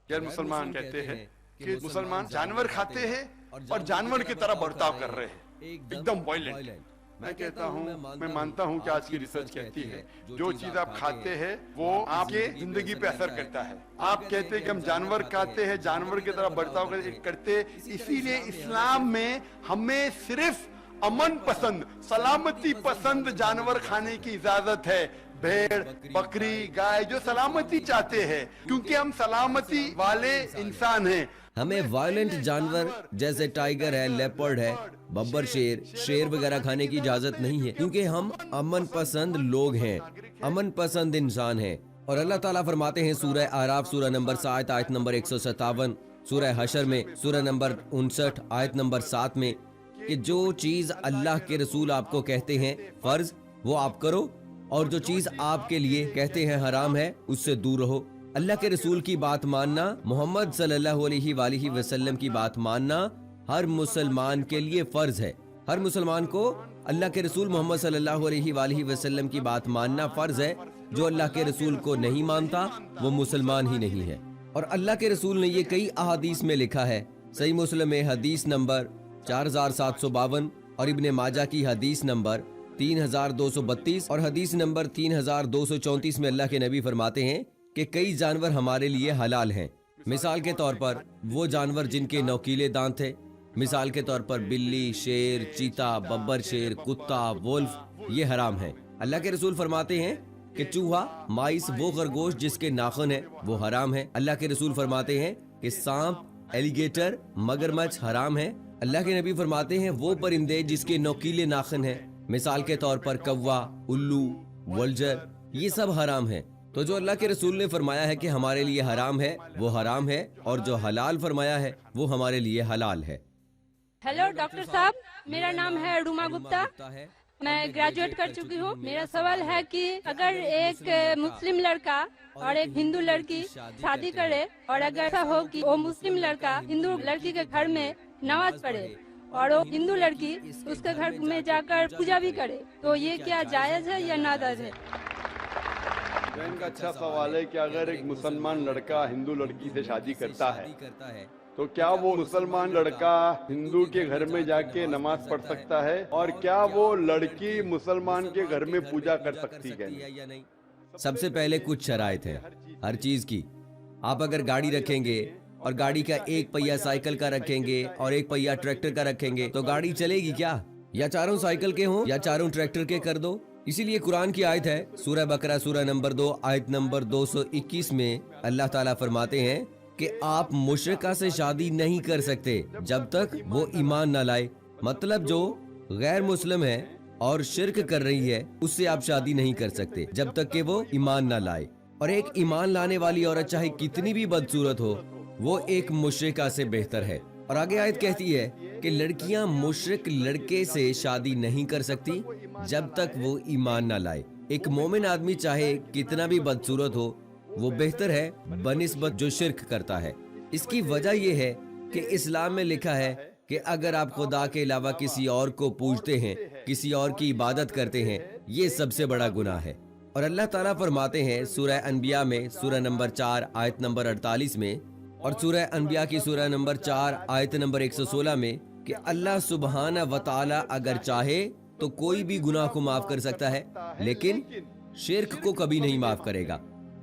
غیر مسلمان کہتے ہیں کہ مسلمان جانور کھاتے ہیں اور جانور کی طرح برتاؤ کر رہے ہیں، ایک دم وائلنٹ۔ میں کہتا ہوں، میں مانتا ہوں کہ آج کی ریسرچ کہتی ہے جو چیز آپ کھاتے ہیں وہ آپ کے زندگی پہ اثر کرتا ہے۔ آپ کہتے ہیں کہ ہم جانور کھاتے ہیں، جانور کی طرح برتاؤ کرتے، اسی لیے اسلام میں ہمیں صرف امن پسند، سلامتی پسند جانور کھانے کی اجازت ہے۔ بھیڑ، بکری، گائے جو سلامتی چاہتے ہیں، کیونکہ ہم سلامتی والے انسان ہیں۔ ہمیں وائلنٹ جانور جیسے ٹائیگر ہے، لیپرڈ ہے، ببر شیر وغیرہ کھانے کی اجازت نہیں ہے، کیونکہ ہم امن پسند لوگ ہیں، امن پسند انسان ہیں۔ اور اللہ تعالیٰ فرماتے ہیں سورہ اعراف سورہ نمبر 7 آیت نمبر 157، سورہ حشر میں سورہ نمبر 59 آیت نمبر 7 میں کہ جو چیز اللہ کے رسول آپ کو کہتے ہیں فرض وہ آپ کرو، اور جو چیز آپ کے لیے کہتے ہیں حرام ہے اس سے دور رہو۔ اللہ کے رسول کی بات ماننا، محمد صلی اللہ علیہ وآلہ وسلم کی بات ماننا ہر مسلمان کے لیے فرض ہے۔ ہر مسلمان کو اللہ کے رسول محمد صلی اللہ علیہ وآلہ وسلم کی بات ماننا فرض ہے۔ جو اللہ کے رسول کو نہیں مانتا وہ مسلمان ہی نہیں ہے۔ اور اللہ کے رسول نے یہ کئی احادیث میں لکھا ہے۔ صحیح مسلم میں حدیث نمبر 4752 اور ابن ماجہ کی حدیث نمبر 3232 اور حدیث نمبر 3234 میں اللہ کے نبی فرماتے ہیں کہ کئی جانور ہمارے لیے حلال ہیں۔ مثال کے طور پر وہ جانور جن کے نوکیلے دانت تھے، مثال کے طور پر بلی، شیر، چیتا، ببر شیر، کتا، وولف، یہ حرام ہیں۔ اللہ کے رسول فرماتے ہیں کہ چوہا، مائس، وہ خرگوش جس کے ناخن ہیں وہ حرام ہے۔ اللہ کے رسول فرماتے ہیں کہ سانپ، ایلیگیٹر، مگرمچھ حرام ہے۔ اللہ کے نبی فرماتے ہیں وہ پرندے جس کے نوکیلے ناخن ہیں، مثال کے طور پر کوا، الو، ولجر، یہ سب حرام ہیں۔ تو جو اللہ کے رسول نے فرمایا ہے کہ ہمارے لیے حرام ہے وہ حرام ہے، اور جو حلال فرمایا ہے وہ ہمارے لیے حلال ہے۔ ہیلو ڈاکٹر صاحب، میرا نام ہے روما گپتا، میں گریجویٹ کر چکی ہوں۔ میرا سوال ہے کہ اگر ایک مسلم لڑکا اور ایک ہندو لڑکی شادی کرے، اور اگر ایسا ہو کہ وہ مسلم لڑکا ہندو لڑکی کے گھر میں نماز پڑھے اور وہ ہندو لڑکی اس کے گھر میں جا کر پوجا بھی کرے، تو یہ کیا جائز ہے یا ناجائز ہے؟ بہن کا اچھا سوال ہے کہ اگر ایک مسلمان لڑکا ہندو لڑکی سے شادی کرتا ہے تو کیا وہ مسلمان لڑکا ہندو کے گھر میں جا کے نماز پڑھ سکتا ہے، اور کیا وہ لڑکی مسلمان کے گھر میں پوجا کر سکتی ہے یا نہیں؟ سب سے پہلے کچھ شرائط ہیں ہر چیز کی۔ آپ اگر گاڑی رکھیں گے اور گاڑی کا ایک پہیہ سائیکل کا رکھیں گے اور ایک پہیہ ٹریکٹر کا رکھیں گے تو گاڑی چلے گی کیا؟ یا چاروں سائیکل کے ہوں یا چاروں ٹریکٹر کے کر دو۔ اسی لیے قرآن کی آیت ہے سورہ بقرہ سورہ نمبر 2 آیت نمبر 221 میں اللہ تعالیٰ فرماتے ہیں کہ آپ مشرکہ سے شادی نہیں کر سکتے جب تک وہ ایمان نہ لائے۔ مطلب جو غیر مسلم ہے اور شرک کر رہی ہے اس سے آپ شادی نہیں کر سکتے جب تک کہ وہ ایمان نہ لائے۔ اور ایک ایمان لانے والی عورت چاہے کتنی بھی بدصورت ہو وہ ایک مشرکہ سے بہتر ہے۔ اور آگے آیت کہتی ہے کہ لڑکیاں مشرک لڑکے سے شادی نہیں کر سکتی جب تک وہ ایمان نہ لائے۔ ایک مومن آدمی چاہے کتنا بھی بدصورت ہو وہ بہتر ہے بنسبت جو شرک کرتا ہے۔ اس کی وجہ یہ ہے کہ اسلام میں لکھا ہے کہ اگر آپ خدا کے علاوہ کسی اور کو پوجتے ہیں، کسی اور کی عبادت کرتے ہیں، یہ سب سے بڑا گناہ ہے۔ اور اللہ تعالیٰ فرماتے ہیں سورہ انبیاء میں سورہ نمبر 4 آیت نمبر 48 میں اور سورہ انبیاء کی سورہ نمبر 4 آیت نمبر 116 میں کہ اللہ سبحانہ و تعالی اگر چاہے تو کوئی بھی گناہ کو معاف کر سکتا ہے، لیکن شرک کو کبھی نہیں معاف کرے گا۔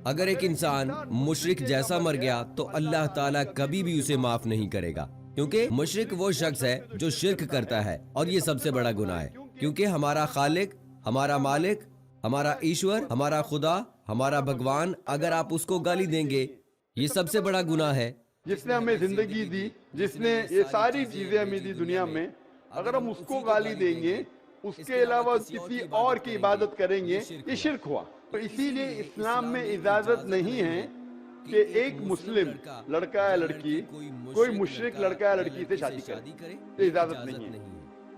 اگر ایک انسان مشرک جیسا مر گیا تو اللہ تعالیٰ کبھی بھی اسے معاف نہیں کرے گا، کیونکہ مشرک وہ شخص ہے جو شرک کرتا ہے، اور یہ سب سے بڑا گناہ ہے، کیونکہ ہمارا خالق، ہمارا مالک، ہمارا ایشور، ہمارا خدا، ہمارا بھگوان اگر آپ اس کو گالی دیں گے یہ سب سے بڑا گناہ ہے۔ جس نے ہمیں زندگی دی، جس نے یہ ساری چیزیں ہمیں دی دنیا میں، اگر ہم اس کو گالی دیں گے، اس کے علاوہ کسی اور کی عبادت کریں گے، یہ شرک ہوا۔ تو اسی لیے اسلام میں اجازت نہیں ہے کہ ایک مسلم لڑکا یا لڑکی کوئی مشرک لڑکا یا لڑکی سے شادی کرے، یہ اجازت نہیں ہے۔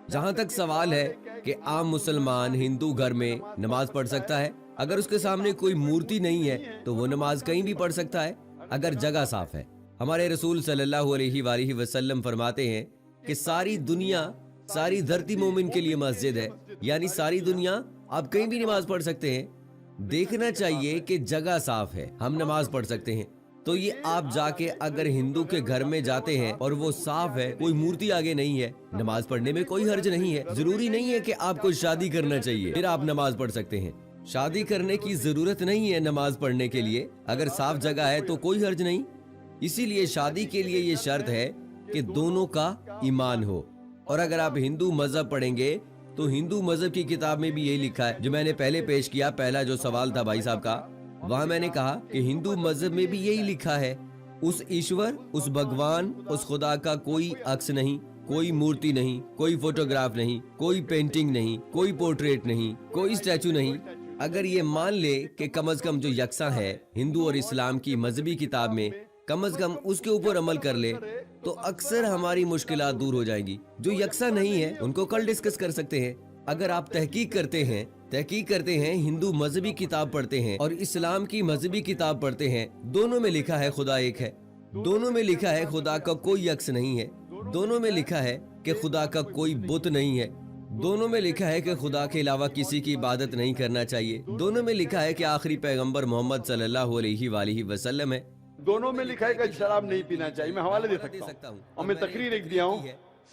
جہاں تک سوال ہے کہ عام مسلمان ہندو گھر میں نماز پڑھ سکتا ہے، اگر اس کے سامنے کوئی مورتی نہیں ہے تو وہ نماز کہیں بھی پڑھ سکتا ہے اگر جگہ صاف ہے۔ ہمارے رسول صلی اللہ علیہ وآلہ وسلم فرماتے ہیں کہ ساری دنیا، ساری دھرتی مومن کے لیے مسجد ہے، یعنی ساری دنیا آپ کہیں بھی نماز پڑھ سکتے ہیں۔ دیکھنا چاہیے کہ جگہ صاف ہے، ہم نماز پڑھ سکتے ہیں۔ तो ये आप जाके अगर हिंदू के घर में जाते हैं और वो साफ है, कोई मूर्ति आगे नहीं है, नमाज पढ़ने में कोई हर्ज नहीं है। जरूरी नहीं है कि आपको शादी करना चाहिए फिर आप नमाज पढ़ सकते हैं। शादी करने की जरूरत नहीं है नमाज पढ़ने के लिए, अगर साफ जगह है तो कोई हर्ज नहीं। इसीलिए शादी के लिए ये शर्त है कि दोनों का ईमान हो। और अगर आप हिंदू मजहब पढ़ेंगे तो हिंदू मजहब की किताब में भी यही लिखा है, जो मैंने पहले पेश किया, पहला जो सवाल था भाई साहब का, वहाँ मैंने कहा कि हिंदू मजहब में भी यही लिखा है, उस ईश्वर, उस भगवान, उस खुदा का कोई अक्स नहीं, कोई मूर्ति नहीं, कोई फोटोग्राफ नहीं, कोई पेंटिंग नहीं, कोई पोर्ट्रेट नहीं, कोई स्टैचू नहीं। अगर ये मान ले कि कम से कम जो यकसा है हिंदू और इस्लाम की मजहबी किताब में, कम से कम उसके ऊपर अमल कर ले तो अक्सर हमारी मुश्किलात दूर हो जाएंगी। जो यकसा नहीं है उनको कल डिस्कस कर सकते हैं। अगर आप तहकीक करते हैं, हिंदू मजहबी किताब पढ़ते हैं और इस्लाम की मजहबी किताब पढ़ते हैं, दोनों में लिखा है खुदा एक है, दोनों में लिखा है खुदा का कोई अक्स नहीं है, दोनों में लिखा है कि खुदा का कोई बुत नहीं है, दोनों में लिखा है कि खुदा के अलावा किसी की इबादत नहीं करना चाहिए, दोनों में लिखा है कि आखिरी पैगंबर मोहम्मद सल्लल्लाहु अलैहि वसल्लम है, दोनों में लिखा है कि शराब नहीं पीना चाहिए। मैं हवाले दे सकता हूँ और मैं तकरीर एक दिया हूँ,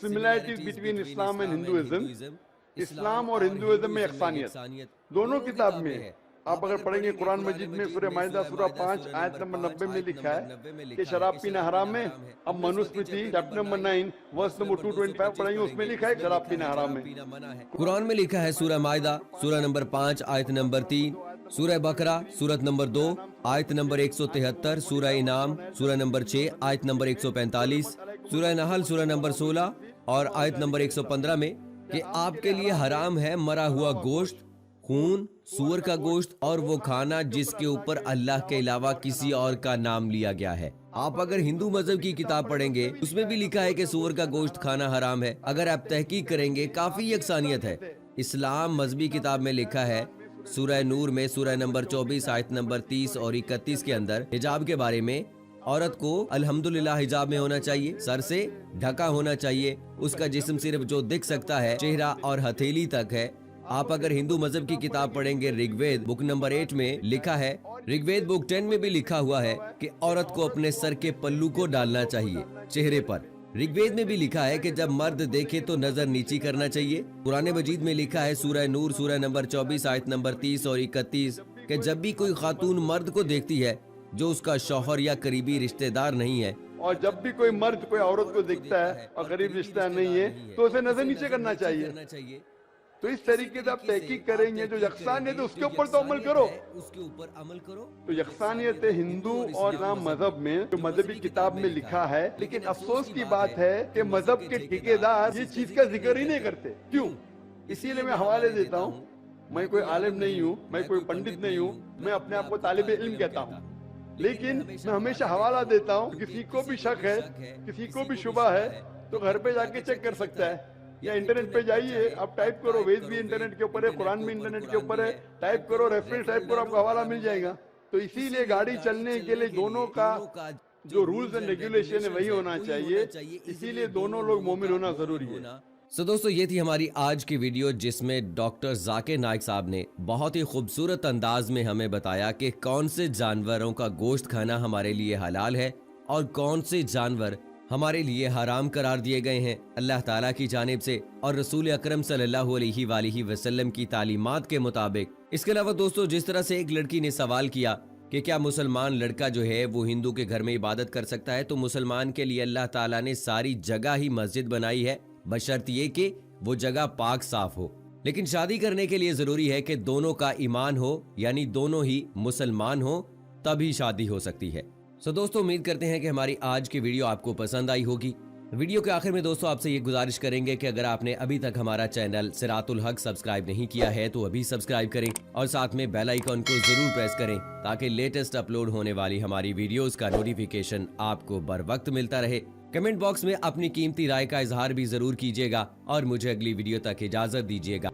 similarities between Islam and Hinduism, इस्लाम और हिंदुइज्म में यकसानियत दोनों किताब में है। आप अगर पढ़ेंगे कुरान मजीद में सूरह माइदा सूरह 5 आयत नंबर 90 में लिखा है कि शराब पीना हराम है। अब Manusmriti chapter number 9 verse number 225 पढ़ेंगे, उसमें लिखा है शराब पीना हराम है। कुरान में लिखा है सूरह माइदा सूरह नंबर 5 आयत नंबर 3, सूरह बकरा सूरत नंबर 2 आयत नंबर 173, सूरह इनाम सूरह नंबर 6 आयत नंबर 145, सूरह नहल सूरह नंबर 16 और आयत नंबर 115 में कि आपके लिए हराम है मरा हुआ गोश्त, खून, सूअर का गोश्त और वो खाना जिसके ऊपर अल्लाह के अलावा किसी और का नाम लिया गया है। आप अगर हिंदू मजहब की किताब पढ़ेंगे उसमें भी लिखा है कि सूअर का गोश्त खाना हराम है। अगर आप तहकीक करेंगे काफी यकसानियत है। इस्लाम मजहबी किताब में लिखा है सूरह नूर में सूरह नंबर 24 आयत नंबर 30 और 31 के अंदर हिजाब के बारे में, औरत को अल्हम्दुलिल्लाह हिजाब में होना चाहिए, सर से ढका होना चाहिए, उसका जिस्म सिर्फ जो दिख सकता है चेहरा और हथेली तक है। आप अगर हिंदू मजहब की किताब पढ़ेंगे ऋग्वेद बुक नंबर 8 में लिखा है, ऋग्वेद बुक 10 में भी लिखा हुआ है कि औरत को अपने सर के पल्लू को डालना चाहिए चेहरे पर। ऋग्वेद में भी लिखा है कि जब मर्द देखे तो नजर नीची करना चाहिए। कुरान मजीद में लिखा है सूरह नूर सूरह नंबर 24 आयत नंबर 30 और 31 कि जब भी कोई खातून मर्द को देखती है जो उसका शौहर या करीबी रिश्तेदार नहीं है, और जब भी कोई मर्द कोई औरत को देखता है और करीब रिश्तेदार नहीं है तो उसे नजर नीचे करना चाहिए। तो इस तरीके से आप तहकीक करेंगे जो यकसानियत है उसके ऊपर तो अमल करो, उसके ऊपर अमल करो। तो यकसानियत हिंदू और इस्लाम मजहब में जो मजहबी किताब में लिखा है, लेकिन अफसोस की बात है कि मजहब के ठेकेदार ये चीज का जिक्र ही नहीं करते। क्यों? इसीलिए मैं हवाले देता हूँ। मैं कोई आलिम नहीं हूँ, मैं कोई पंडित नहीं हूँ, मैं अपने आप को तालिब इल्म कहता हूँ, लेकिन मैं हमेशा हवाला देता हूँ। किसी को भी शक है, किसी को भी शुबा है तो घर पे जाके चेक कर सकता है, या इंटरनेट पे जाइए, आप टाइप करो, वेद भी इंटरनेट के ऊपर है, कुरान भी इंटरनेट के ऊपर है, टाइप करो, रेफरेंस टाइप करो, आपको हवाला मिल जाएगा। तो इसीलिए गाड़ी चलने के लिए दोनों का जो रूल्स एंड रेगुलेशन है वही होना चाहिए, इसीलिए दोनों लोग मोमिन होना जरूरी है। सो दोस्तों, ये थी हमारी आज की वीडियो जिसमें डॉक्टर जाकिर नाइक साहब ने बहुत ही खूबसूरत अंदाज में हमें बताया कि कौन से जानवरों का गोश्त खाना हमारे लिए हलाल है और कौन से जानवर हमारे लिए हराम करार दिए गए हैं अल्लाह ताला की जानिब से और रसूल अकरम सल्लल्लाहु अलैहि वसल्लम की तालीमात के मुताबिक। इसके अलावा दोस्तों, जिस तरह से एक लड़की ने सवाल किया कि क्या मुसलमान लड़का जो है वो हिंदू के घर में इबादत कर सकता है, तो मुसलमान के लिए अल्लाह ताला ने सारी जगह ही मस्जिद बनाई है, बशर्त ये कि वो जगह पाक साफ हो। लेकिन शादी करने के लिए जरूरी है कि दोनों का ईमान हो, यानी दोनों ही मुसलमान हो, तभी शादी हो सकती है। सो दोस्तों, उम्मीद करते हैं कि हमारी आज की वीडियो आपको पसंद आई होगी। वीडियो के आखिर में दोस्तों आपसे ये गुजारिश करेंगे कि अगर आपने अभी तक हमारा चैनल सिरातुल हक सब्सक्राइब नहीं किया है तो अभी सब्सक्राइब करें और साथ में बेल आइकन को जरूर प्रेस करें ताकि लेटेस्ट अपलोड होने वाली हमारी वीडियोस का नोटिफिकेशन आपको बर वक्त मिलता रहे। कमेंट बॉक्स में अपनी कीमती राय का इजहार भी जरूर कीजिएगा और मुझे अगली वीडियो तक इजाजत दीजिएगा।